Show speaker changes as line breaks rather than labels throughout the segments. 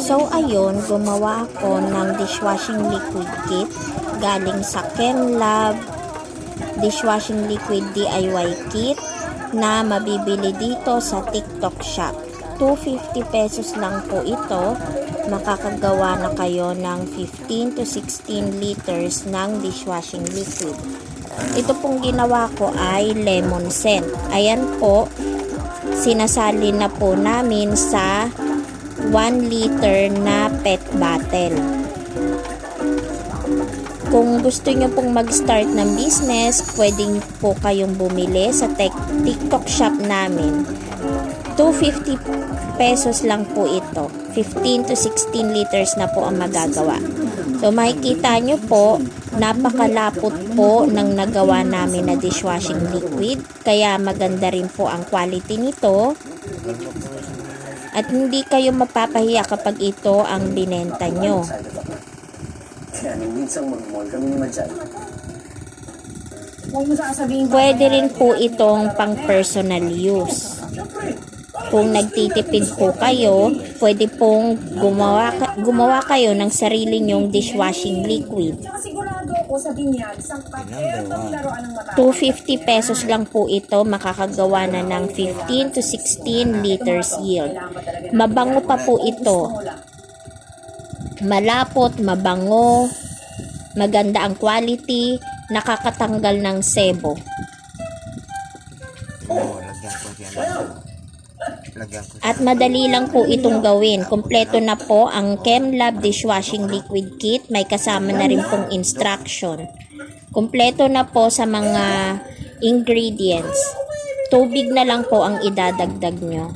So ayun, gumawa ako ng dishwashing liquid kit galing sa Kenlab dishwashing liquid DIY kit na mabibili dito sa TikTok shop. 250 pesos lang po ito. Makakagawa na kayo ng 15 to 16 liters ng dishwashing liquid. Ito pong ginawa ko ay lemon scent. Ayan po, sinasali na po namin sa 1 liter na PET bottle. Kung gusto nyo pong mag-start ng business, pwedeng po kayong bumili sa TikTok shop namin. 250 pesos lang po ito. 15 to 16 liters na po ang magagawa. So makikita nyo po, napakalapot po ng nagawa namin na dishwashing liquid. Kaya maganda rin po ang quality nito. At hindi kayo mapapahiya kapag ito ang binenta nyo. Pwede rin po itong pang personal use. Kung nagtitipid po kayo, pwede pong gumawa kayo ng sarili nyong dishwashing liquid. 250 pesos lang po ito, makakagawa na ng 15 to 16 liters yield. Mabango pa po ito. Malapot, mabango, maganda ang quality, nakakatanggal ng sebo. At madali lang po itong gawin. Kompleto na po ang Kenlab dishwashing liquid kit. May kasama na rin pong instruction. Kompleto na po sa mga ingredients. Tubig na lang po ang idadagdag nyo.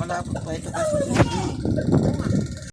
Malapot pa ito kasi.